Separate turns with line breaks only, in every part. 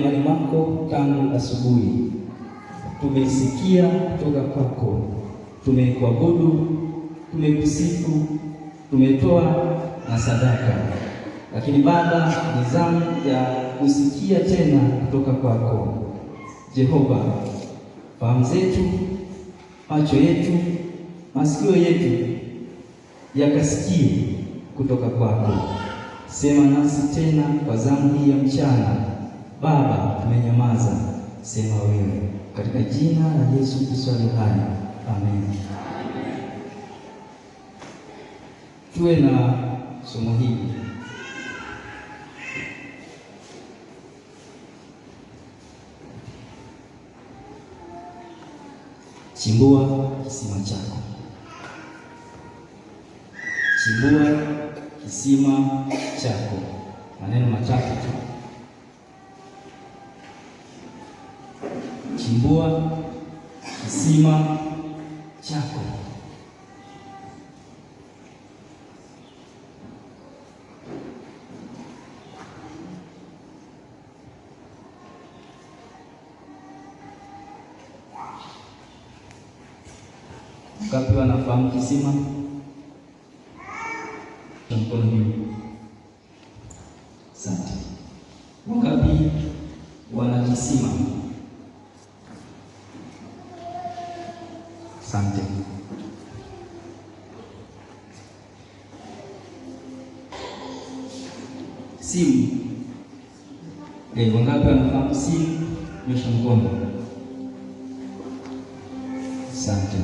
Imani mwako tangu asubuhi, tumesikia kutoka kwako, tumekuabudu, tumekusifu, tumetoa na sadaka. Lakini Baba, ni zamu ya kusikia tena kutoka kwako. Jehova, fahamu zetu, macho yetu, masikio yetu yakasikie kutoka kwako. Sema nasi tena kwa zamu hii ya mchana. Baba, tumenyamaza, sema wewe, katika jina la Yesu Kristo aliye hai. Amen. Tuwe na somo hili. Chimbua kisima chako. Chimbua kisima chako. Maneno matatu tu. Chimbua kisima chako. Ngapi wanafahamu kisima? Mkono juu. Asante. Ngapi wana kisima? Asante. Simu. Wangapi wanafahamu simu? Nyosha mkono. Asante.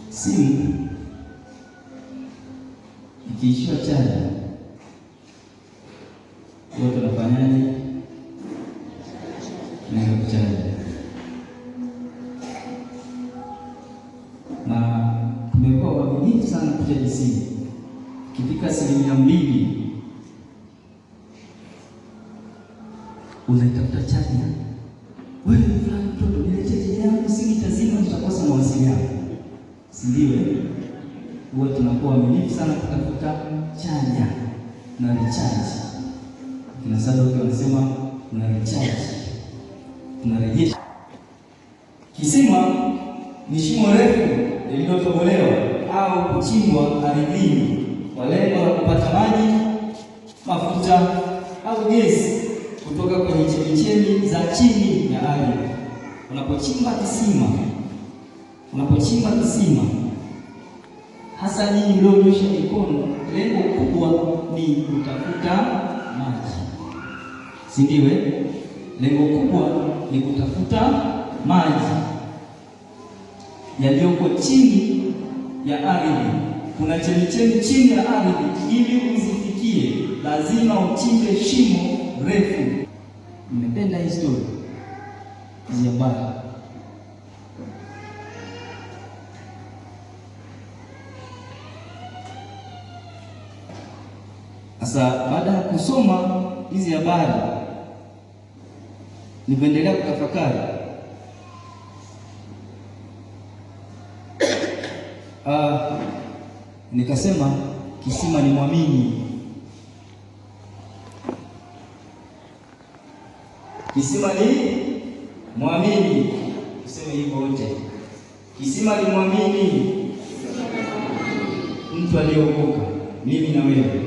Simu ikiishiwa chaji, wote tunafanyaje? Naenda kuchaji. Na tumekuwa waaminifu sana kuchaji simu. Ikifika 2% unaitafuta chaji. Wewe fulani mtoto, niletee chaji yangu, simu itazima, tutakosa mawasiliano. Si ndio? Huwa tunakuwa waaminifu sana kutafuta chaja na recharge. Kina Sadoki wanasema una recharge, tunarejesha. Kisima ni shimo refu lililotobolewa au kuchimbwa ardhini kwa lengo la kupata maji, mafuta au gesi kutoka kwenye chemichemi za chini ya ardhi. Unapochimba kisima, hasa nyinyi mlionyosha mikono, lengo kubwa ni kutafuta maji. Si ndio? Lengo kubwa ni kutafuta maji yaliyoko chini ya ardhi. Kuna chemichemi chini ya ardhi, ili uzifikie lazima uchimbe shimo refu. Nimependa historia hizi habari. Sasa baada ya kusoma hizi habari, niliendelea kutafakari. Nikasema kisima ni mwamini. Kisima ni mwamini. Tuseme hivyo wote. Kisima ni mwamini. Mtu aliyeokoka, mimi na wewe.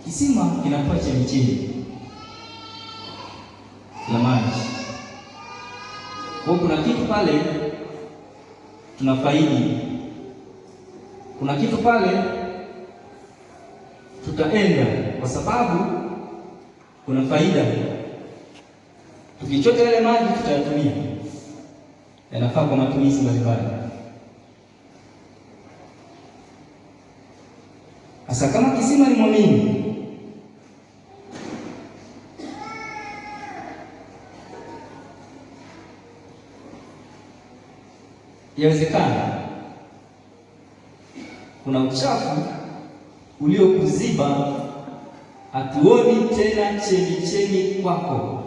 Kisima kinatoa chemichemi ya maji. Kwa kuna kitu pale tunafaidi. Kuna kitu pale tutaenda kwa sababu kuna faida. Tukichota yale maji tutayatumia. Yanafaa kwa matumizi mbalimbali. Sasa kama kisima ni mwamini, yawezekana kuna uchafu uliokuziba, hatuoni tena chemichemi kwako.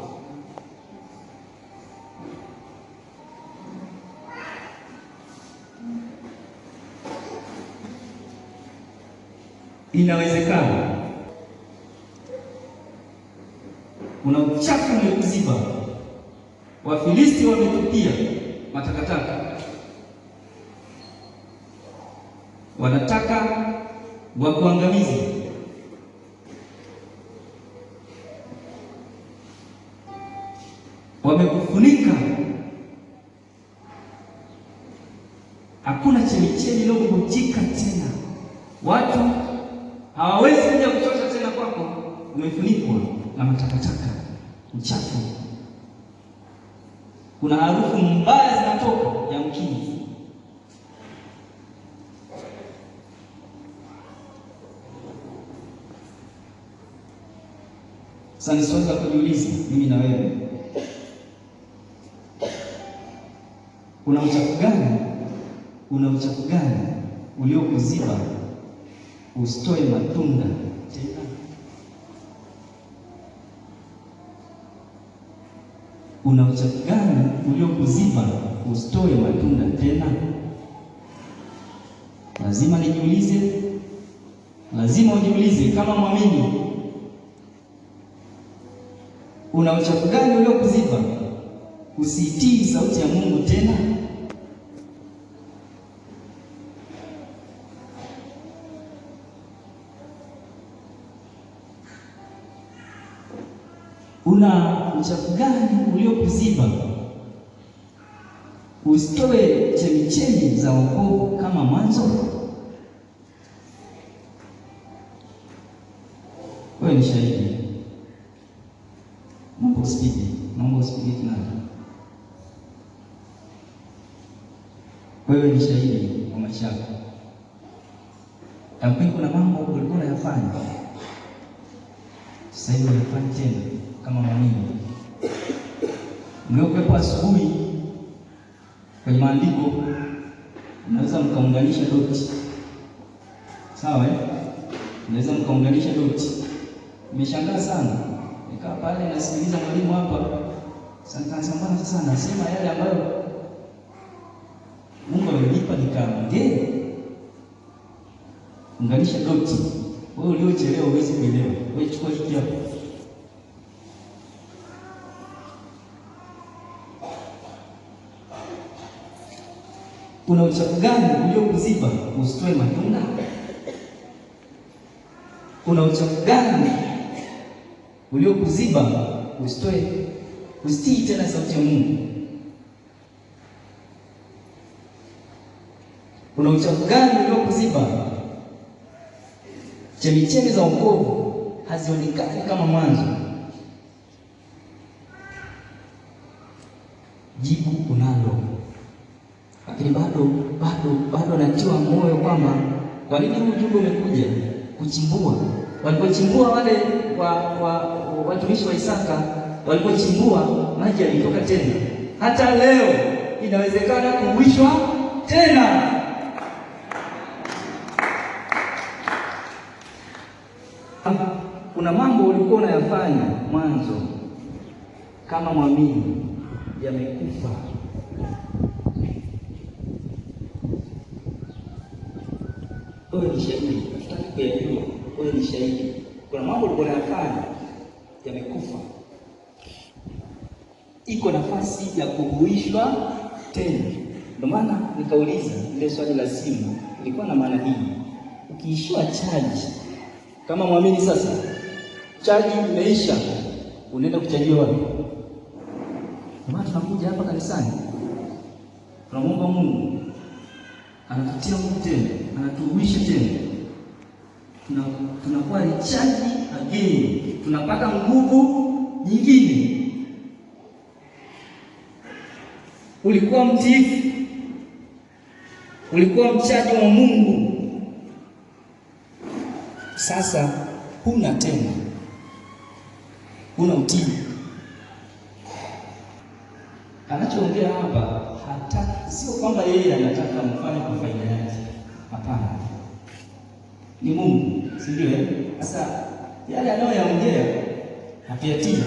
inawezekana. Kuna uchafu umekuziba. Wafilisti wametupia matakataka, wanataka wakuangamize. Wamekufunika, hakuna chemichemi iliyobubujika tena. Watu hawawezi kuja kuchota tena kwako, umefunikwa na matakataka, uchafu. Kuna harufu mbaya zinatoka ya mkini. Sasa ni swali la kujiuliza mimi na wewe. Una uchafu gani? Una uchafu gani uliokuziba usitoe matunda tena? Una uchafu gani uliokuziba usitoe matunda tena? Lazima nijiulize, lazima ujiulize kama muamini. Una uchafu gani uliokuziba usitii sauti ya Mungu tena? Una uchafu gani uliokuziba usitoe chemichemi za wokovu kama mwanzo? Wewe ni shahidi. Naomba usipige kinanda. Wewe ni shahidi wa maisha yako. Yamkini kuna mambo ulikuwa unayafanya, sasa hivi unafanya tena kama mwamini. Mliokuwepo asubuhi kwenye maandiko, unaweza mkaunganisha doti. Sawa Unaweza mkaunganisha doti. Nimeshangaa sana. Nikaa pale nasikiliza mwalimu hapa. Sasa anasema yale ambayo Mungu amenipa nikaongea. Unganisha doti. Wewe uliochelewa uweze kuelewa. Wewe chukua hiki hapo. Kuna uchafu gani uliokuziba usitoe matunda? Kuna uchafu gani uliokuziba usitii tena sauti ya Mungu? Kuna uchafu gani uliokuziba chemichemi za wokovu hazionekani kama mwanzo? Jibu unalo. Lakini bado natiwa moyo kwamba kwa nini ujumbe umekuja kuchimbua. Walipochimbua wale watumishi wa Isaka, walipochimbua maji yalitoka tena. Hata leo inawezekana kuhuishwa tena. Kuna mambo ulikuwa unayafanya mwanzo kama mwamini yamekufa. Wewe ni shahidi. Wewe ni shahidi. Kuna mambo ulikuwa unayafanya yamekufa. Iko nafasi ya kuhuishwa tena. Ndio maana nikauliza ile swali la simu, ilikuwa na maana hii. Ukiishiwa chaji kama mwamini, sasa chaji imeisha, unaenda kuchajiwa wapi? Ndio maana tunakuja hapa kanisani. Tunamwomba Mungu anatutia nguvu tena, anatuhuisha tena. Tunakuwa recharge again. Tunapata nguvu nyingine. Ulikuwa mtiifu, ulikuwa mchaji wa Mungu, sasa huna tena, huna utii. Anachoongea hapa hata sio kwamba yeye anataka mfanye kwa faida yake. Hapana, ni Mungu, si ndio? Sasa yale anayoyaongea hapiatii.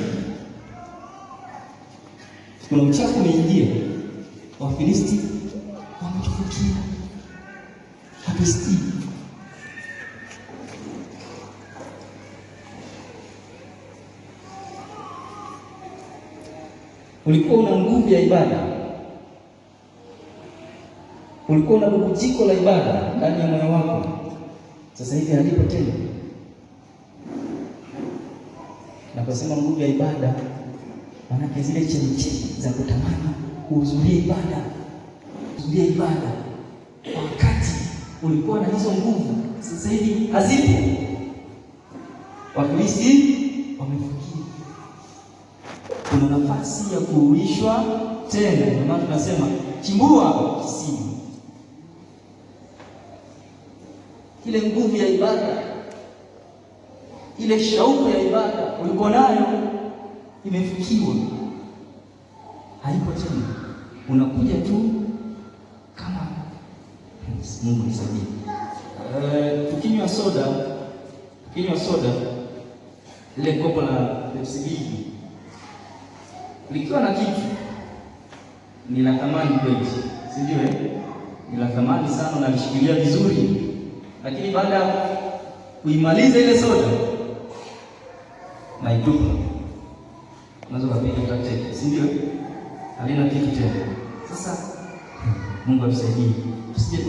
Kuna uchafu umeingia. Wafilisti wametufukia, hatusikii. ulikuwa una nguvu ya ibada, ulikuwa na bubujiko la ibada ndani ya moyo wako, sasa hivi halipo tena. Naposema nguvu ya ibada, maana zile chemchemi za kutamani kuhudhuria ibada wakati ulikuwa na hizo nguvu, sasa hivi hazipo. Wakristo wamefikia, kuna nafasi ya kuhuishwa tena. Ndio maana tunasema chimbua kisima. Ile nguvu ya ibada, ile shauku ya ibada ulikuwa nayo imefikiwa, haipo tena. Unakuja tu kama Mungu nisaidie. Tukinywa soda, ile kopo la Pepsi likiwa na kitu ni la thamani kweli, si ndio? Ni la thamani sana, na lishikilia vizuri, lakini baada ya kuimaliza ile soda na itupa, unaweza kupiga teke, si ndio? Halina kitu tena. Sasa Mungu atusaidie, tusije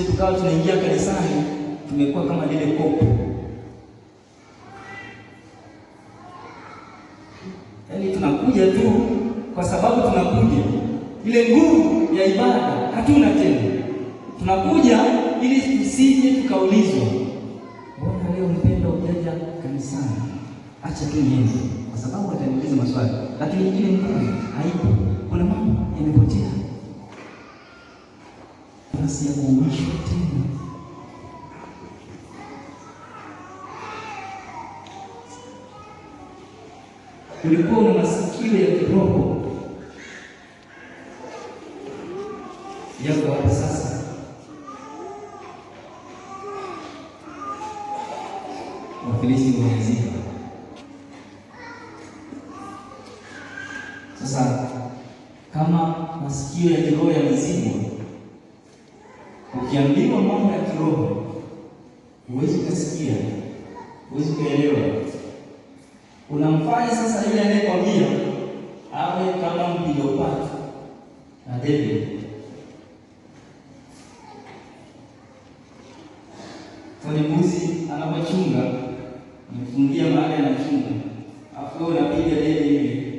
tukawa tunaingia kanisani tumekuwa kama lile kopo. Yaani tunakuja tu kwa sababu tunakuja, ile nguvu ya ibada hatuna tena. Tunakuja ili tusije tukaulizwa, mbona leo mpenda ujaja kanisani? Acha tu niende, kwa sababu ataniuliza maswali, lakini ile nguvu haipo. Kuna mambo yamepotea, basi ya kuhuishwa tena. Ulikuwa na masikio ya kiroho yako hapa sasa. Wakristo wamezika. Sasa kama masikio ya kiroho yamezibwa, ukiambiwa mambo ya kiroho huwezi kusikia, huwezi kuelewa. Unamfanya sasa yule anayekwambia awe kama mpiga pato na debe. Kwa mbuzi anapochunga, mfungia mahali anachunga, afu unapiga debe ile.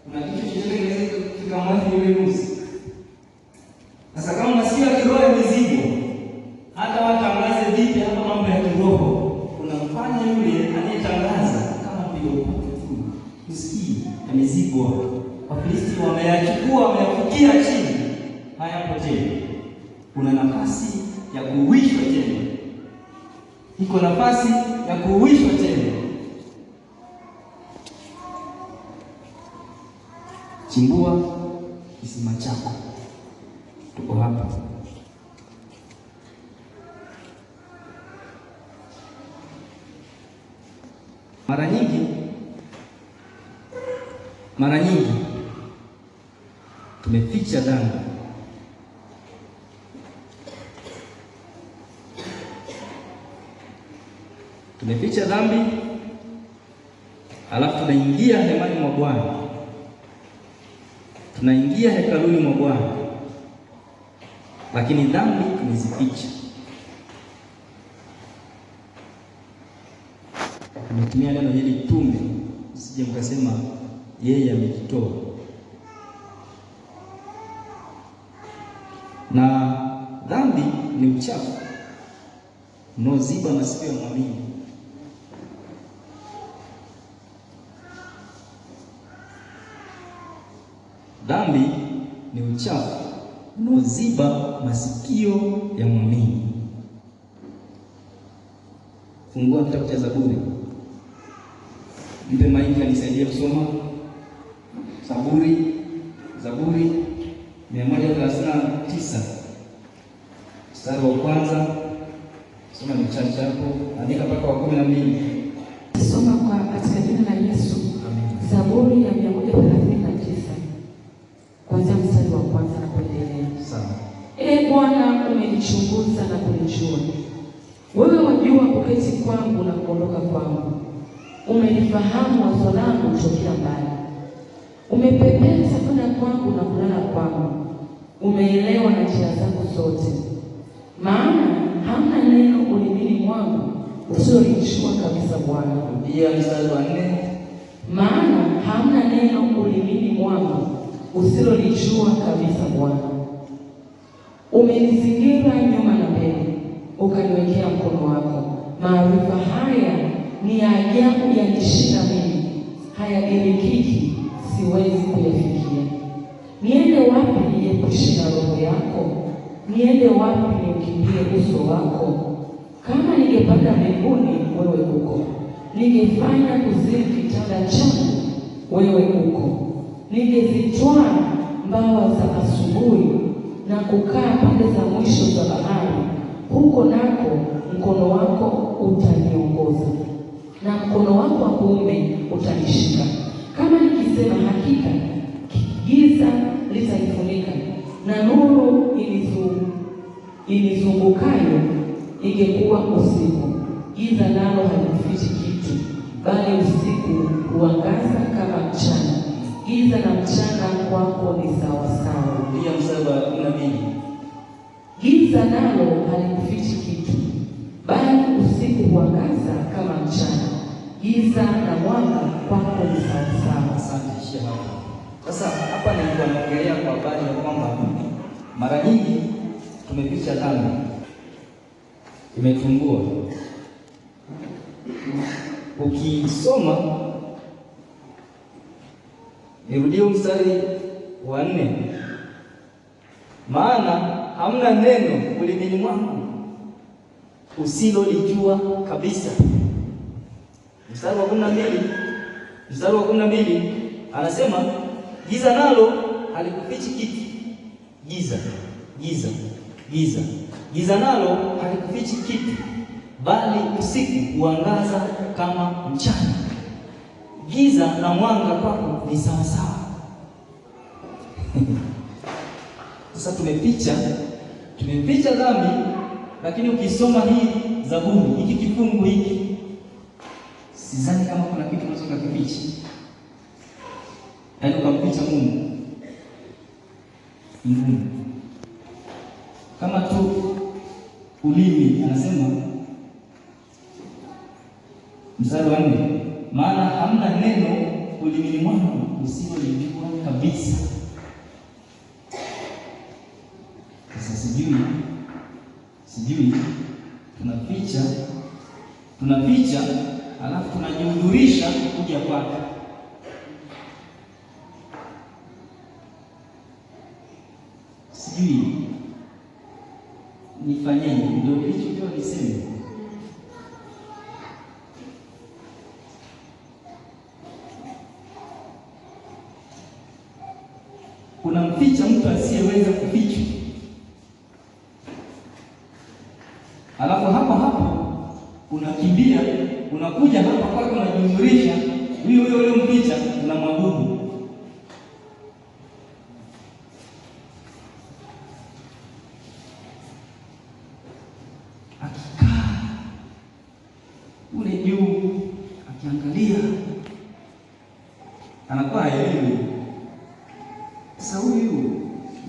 Kuna kitu chochote kinaweza kikamwathiri yule mbuzi. Sasa kama masikio ya kiroho yamezibwa, hata watangaze vipi hapa mambo ya kiroho, unamfanya yule anayetangaza usikii yamezibwa. Wakristo wameyachukua, wameyafukia chini, hayapo tena. Kuna nafasi ya kuhuishwa tena, iko nafasi ya kuhuishwa tena. Chimbua kisima chako, tuko hapa. Mara nyingi tumeficha dhambi. Tumeficha dhambi, alafu tunaingia hemani mwa Bwana, tunaingia hekaluni mwa Bwana, lakini dhambi tumezificha. Tumetumia neno hili tume, usije mkasema yeye amejitoa. Na dhambi ni uchafu unaoziba masikio ya mwamini. Dhambi ni uchafu unaoziba masikio ya mwamini. Fungua kitabu cha Zaburi. Mpe maiki anisaidie kusoma Zaburi 139 mstari wa kwanza. Soma mchache hapo, andika mpaka wa 12.
Soma kwa katika jina la Yesu. Amen. Zaburi ya 139 kuanzia mstari wa kwanza na kuendelea.
Sawa.
Ee Bwana, umenichunguza na kunijua. Wewe wajua kuketi kwangu na kuondoka kwangu. Umenifahamu wazo langu kutokea mbali. Umepepesa kwenda kwangu na kulala kwangu, umeelewa na njia zangu zote. Maana hamna neno ulimini mwangu usilolijua kabisa Bwana.
Rudia mstari wa 4.
Maana hamna neno ulimini mwangu usilolijua kabisa Bwana. Umenizingira nyuma na mbele, ukaniwekea mkono wako. Maarifa haya ni ya ajabu, yanishinda mimi, hayadirikiki, siwezi kuyafikia. Niende wapi niepushe na roho yako? Niende wapi niukimbie uso wako? Kama ningepanda mbinguni, wewe uko. Ningefanya kuzimu kitanda changu, wewe uko. Ningezitwaa mbawa za asubuhi na kukaa pande za mwisho za bahari, huko nako mkono wako utaniongoza na mkono wako wa kuume utanishika. Kama nikisema hakika giza litanifunika na nuru inizungukayo ingekuwa usiku, giza nalo halifichi kitu, bali usiku huangaza kama mchana. Giza na mchana kwako ni sawa sawa.
Rudia mstari wa 12.
Giza nalo halifichi kitu, bali usiku huangaza kama mchana. Giza na mwanga kwako ni sawa sawa.
Asante, ishia hapo. Sasa hapa nilikuwa naongelea kwa habari ya kwamba mara nyingi tumeficha dhambi, imetumbua. Ukisoma, nirudie mstari wa 4. Maana hamna neno ulimini mwangu usilolijua kabisa. Mstari wa 12 anasema giza nalo halikufichi kitu. Giza nalo halikufichi kitu, bali usiku huangaza kama mchana. Giza na mwanga kwako ni sawa sawa. Sasa tumeficha dhambi, lakini ukisoma hii Zaburi, hiki kifungu hiki, sidhani kama kuna kitu unaweza kukificha. Yaani ukamficha Mungu ngumu. Kama tu ulimi, anasema mstari wa 4, maana hamna neno ulimini mwangu usilolijua kabisa. Sasa sijui tunaficha alafu tunajihudhurisha kuja kwake. Sijui nifanyeje, ndio kilichokuwa niseme. Unamficha mtu asiyeweza kufichwa, alafu hapo unakimbia, unakuja hapa kwake, unajihudhurisha huyo mficha, unamwabudu. Akikaa ule juu akiangalia, anakuwa haelewi sasa huyu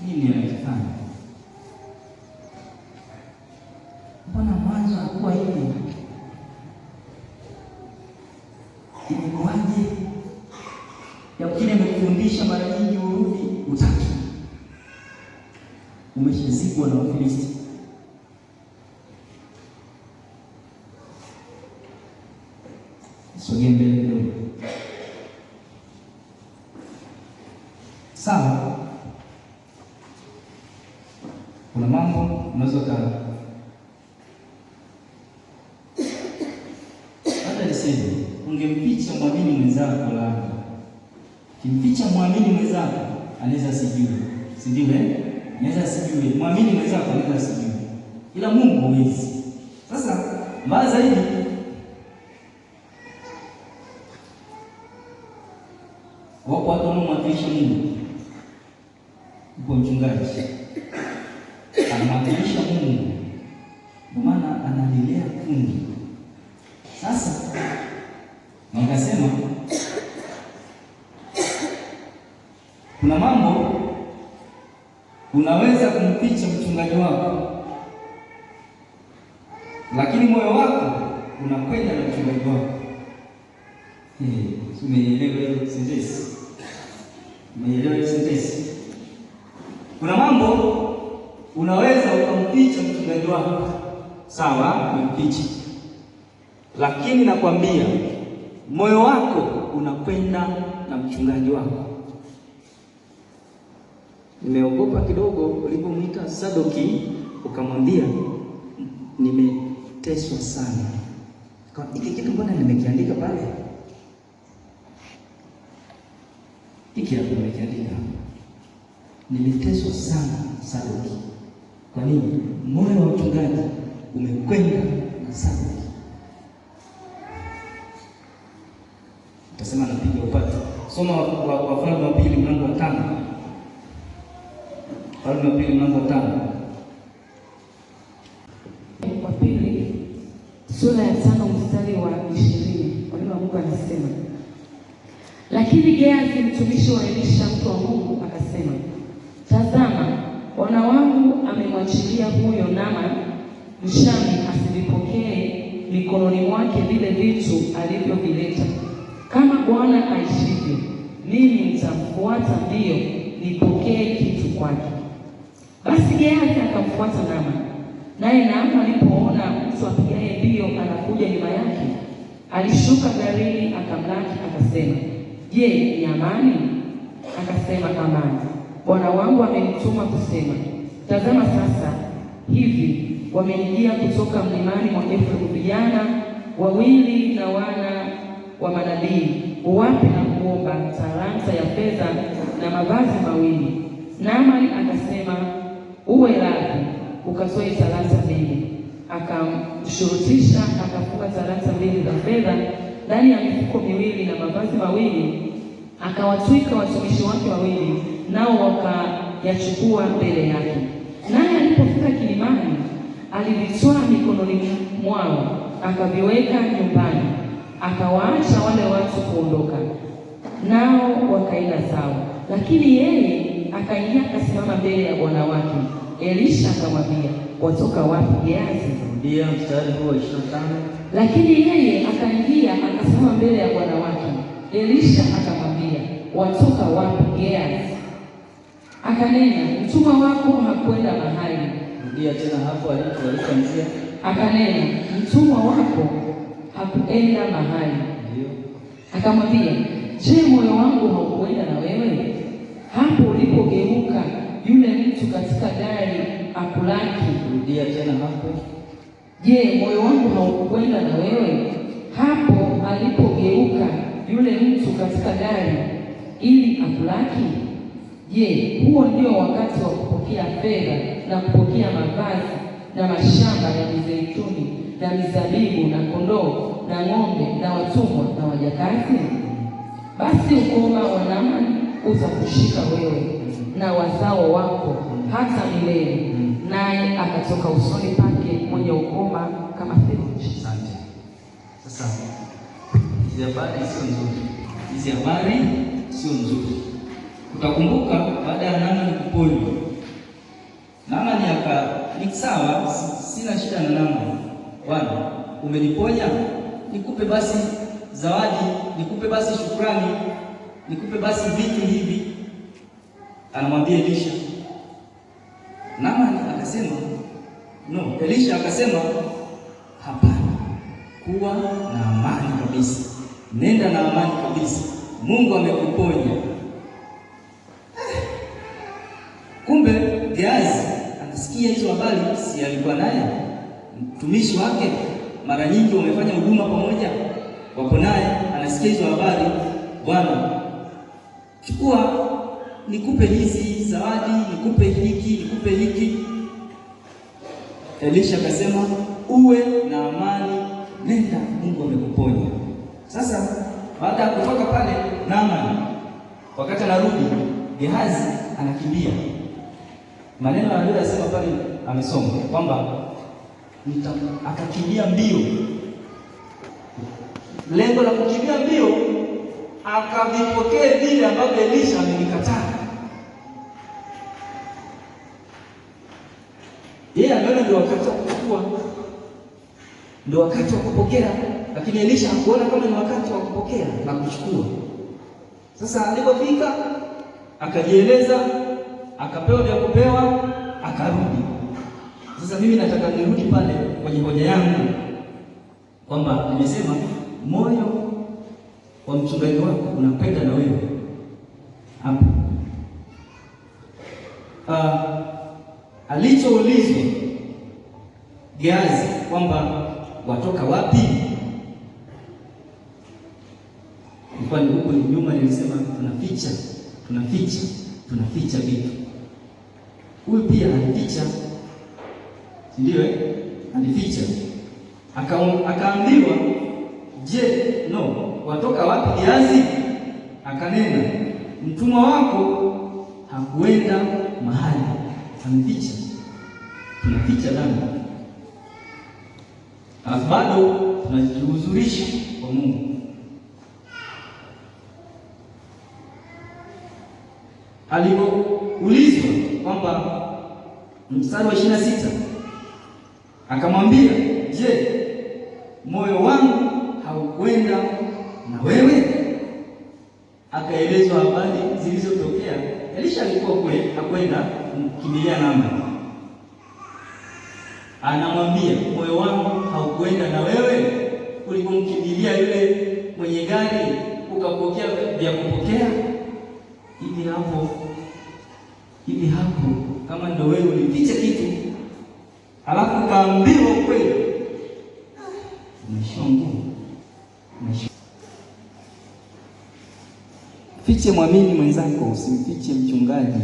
nini anafanya. Mbona mwanzo hakuwa hivi? Imekuwaje? Yakini amekufundisha mara nyingi, urudi utaki, umeshazikwa na Wafilisti. Sogea mbele kidogo. Sawa, kuna mambo unaweza hata niseme, ungemficha mwamini mwenzako, labda kimficha mwamini mwenzako anaweza sijui, si ndio? Anaweza sijui, mwamini mwenzako anaweza sijui, ila Mungu hawezi. Sasa mbaya zaidi, wapo watu wanaomwakilisha Mungu. Upo mchungaji anamwakilisha Mungu, kwa maana analilea kundi. Sasa nikasema Kuna mambo unaweza kumficha mchungaji wako, lakini moyo wako unakwenda na mchungaji wako. Umeelewa sentensi? Umeelewa sentensi? Kuna mambo unaweza ukamficha mchungaji wako, sawa, umemficha, lakini nakwambia moyo wako unakwenda na mchungaji wako. Nimeogopa kidogo ulipomwita Sadoki ukamwambia nimeteswa sana. Hiki kitu mbona nimekiandika pale? Hiki hapo nimekiandika. Nimeteswa sana Sadoki. Kwa nini? Moyo wa mchungaji umekwenda na Sadoki. Utasema napiga upate. Soma Wafalme wa pili mlango wa 5. Wafalme wa pili mlango wa 5.
Wa pili sura ya 5 mstari wa 20. Neno la Mungu anasema, lakini Gehazi mtumishi wa Elisha mtu wa Mungu akasema, tazama, bwana wangu amemwachilia huyo Naamani Mshami asivipokee mikononi mwake vile vitu alivyovileta. Kama Bwana aishivyo, mimi nitamfuata mbio nipokee kitu kwake. Basi Gehazi akamfuata Naamani, naye Naamani alipoona mtu apigaye mbio anakuja nyuma yake, alishuka garini akamlaki akasema, je, ni amani? Akasema, amani. Bwana wangu amenituma kusema, tazama sasa hivi wamenijia kutoka mlimani mwa Efraimu vijana wawili na wana wa manabii, uwape na kuomba talanta ya fedha na mavazi mawili. Naamani akasema, uwe radhi ukatoe talanta 2. Akamshurutisha akafunga talanta 2 za fedha ndani ya mifuko 2 na mavazi mawili, akawatwika watumishi wake wawili, nao wakayachukua mbele yake. Naye alipofika kilimani, alivitwaa mikononi mwao, akaviweka nyumbani, akawaacha wale watu kuondoka, nao wakaenda zao. Lakini yeye akaingia akasimama mbele ya bwana wake. Elisha akamwambia, watoka wapi Gehazi?
Ndio mstari huo 25.
Lakini yeye akaingia akasimama mbele ya bwana wake. Elisha akamwambia, watoka wapi Gehazi? Akanena, mtumwa wako hakwenda mahali.
Rudia tena hapo alipoanzia.
Akanena, mtumwa wako hakuenda mahali.
Ndio.
Akamwambia, je, moyo wangu haukwenda na wewe? Hapo ulipogeuka yule mtu katika gari akulaki.
Rudia tena hapo.
Je, moyo wangu haukwenda na wewe? Hapo alipogeuka yule mtu katika gari ili akulaki. Je, huo ndio wakati wa kupokea fedha na kupokea mavazi na mashamba ya mizeituni na mizabibu na kondoo na ng'ombe na watumwa na wajakazi? Basi ukoma wa Naamani utakushika wewe na wazao wako hata milele. Naye akatoka usoni pake mwenye ukoma kama theluji.
Asante. Sasa hizi habari sio nzuri. Hizi habari sio nzuri. Utakumbuka baada ya Naamani kuponywa, Naamani ni sawa, sina shida na Naamani. Bwana, umeniponya, nikupe basi zawadi, nikupe basi shukrani, nikupe basi vitu hivi. Anamwambia Elisha. Naamani akasema no. Elisha akasema hapana, kuwa na amani kabisa, nenda na amani kabisa, Mungu amekuponya. Kumbe Gehazi anasikia hizo habari, si alikuwa naye mtumishi wake, mara nyingi wamefanya huduma pamoja, wapo naye, anasikia hizo habari. Bwana, chukua, nikupe hizi zawadi, nikupe hiki, nikupe hiki. Elisha akasema uwe na amani, nenda, Mungu amekuponya. Sasa baada ya kutoka pale Naamani, wakati anarudi, Gehazi anakimbia. Maneno aliyosema pale amesoma kwamba akakimbia mbio. Lengo la kukimbia mbio, akavipokea vile ambavyo Elisha amevikataa. ndio wakati wa kuchukua, ndio wakati wa kupokea. Lakini Elisha hakuona kama ni wakati wa kupokea na kuchukua. Sasa alipofika akajieleza, akapewa vya kupewa, akarudi. Sasa mimi nataka nirudi pale kwenye hoja yangu kwamba nimesema moyo wa mchungaji wako unakwenda na wewe hapo. Alichoulizwa Gehazi kwamba watoka wapi, kwa ni huko nyuma nilisema tunaficha vitu. Huyu pia alificha, ndio alificha. Akaambiwa, je, watoka wapi Gehazi? Akanena, mtumwa wako hakuenda mahali. Ameficha, tunaficha dhambi, alafu bado tunajihuzurisha kwa Mungu. Alipoulizwa kwamba mstari wa 26 akamwambia, je, moyo wangu haukwenda na wewe? Akaelezwa habari zilizotokea. Elisha alikuwa kule, hakwenda kumkimbilia Naamani. Anamwambia, moyo wangu haukwenda na wewe ulipomkimbilia yule mwenye gari ukapokea vya kupokea? Hivi hapo kama ndio wewe ulificha kitu alafu kaambiwa kweli, umeshongo. Fiche mwamini mwenzako, usimfiche mchungaji.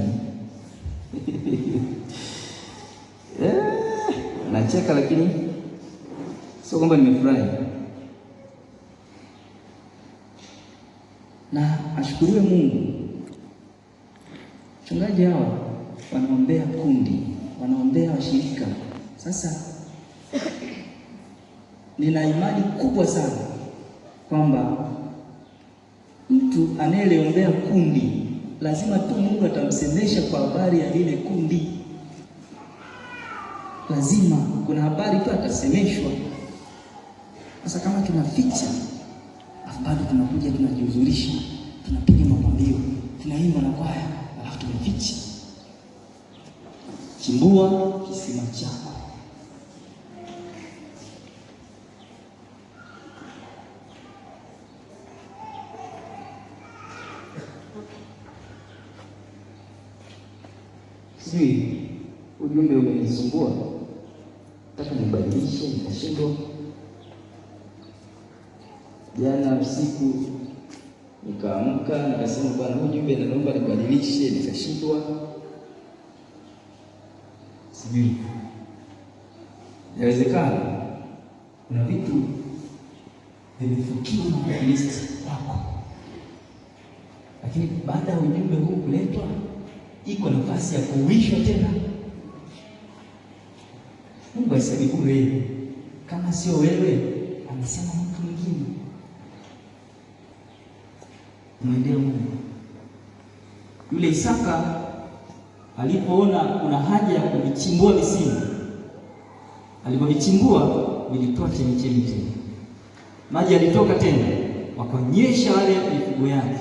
Nacheka lakini sio kwamba nimefurahi. Na ashukuriwe Mungu, wachungaji hawa wanaombea kundi, wanaombea washirika. Sasa nina imani kubwa sana kwamba mtu anayeliombea kundi lazima tu Mungu atamsemesha kwa habari ya lile kundi. Lazima kuna habari tu atasemeshwa. Sasa kama tunaficha, bado tunakuja tunajihuzurisha, tunapiga mapambio, tunaimba na kwaya, alafu tumeficha. Chimbua kisima chako. Sijui ujumbe umenisumbua, nataka nibadilishe, nikashindwa. Jana usiku nikaamka nikasema bwana, ujumbe naomba nibadilishe, nikashindwa. Sijui inawezekana kuna vitu vimefukiwa na list yako, lakini baada ya ujumbe huu kuletwa, iko nafasi ya kuuishwa tena. Mungu asibi bure. Kama sio wewe, amesema mtu mwingine. Mwendea Mungu. Yule Isaka alipoona kuna haja ya kuvichimbua visima, alipovichimbua vilitoa chemichemi tena, maji yalitoka tena, wakanyesha wale mifugo yake.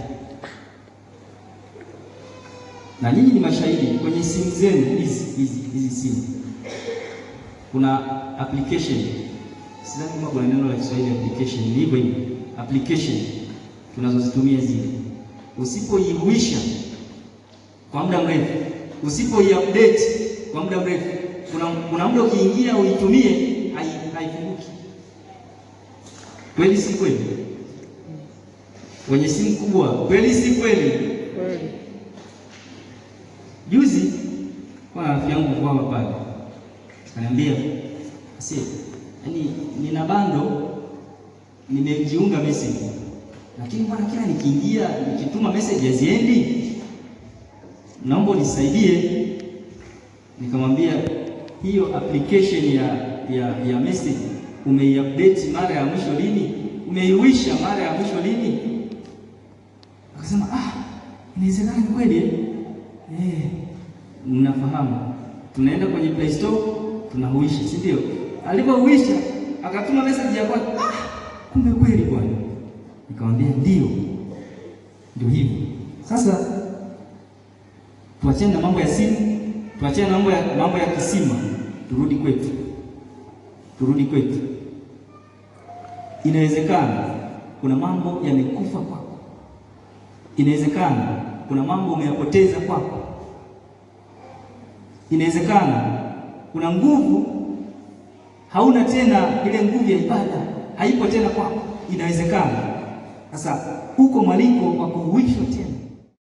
Na nyinyi ni mashahidi kwenye simu zenu hizi simu. Kuna application. Sidhani kama kuna neno la Kiswahili application. Ni hivyo hivyo. Application tunazozitumia zile. Usipoihuisha kwa muda mrefu, usipoiupdate kwa muda mrefu, kuna muda ukiingia uitumie haifunguki. Kweli si kweli? Kwenye simu kubwa, kweli si kweli? Kweli. Juzi kwa rafiki yangu kwa pale, ananiambia, yaani nina bando nimejiunga message, lakini bwana kila nikiingia nikituma message haziendi, naomba nisaidie. Nikamwambia hiyo application ya message umeiupdate mara ya mwisho lini? Umeiwisha mara ya mwisho lini? Akasema inawezekana kweli. Mnafahamu, tunaenda kwenye Play Store, tunahuisha, si ndio? Alipohuisha akatuma message ya kwake, kumbe kweli bwana. Nikamwambia ndio hivyo. Sasa tuachane na mambo ya simu, tuachane na mambo ya kisima, turudi kwetu. Inawezekana kuna mambo yamekufa kwako, inawezekana kuna mambo umeyapoteza kwako, inawezekana kuna nguvu hauna tena, ile nguvu ya ibada haipo tena kwako, inawezekana. Sasa uko mwaliko wa kuhuishwa tena.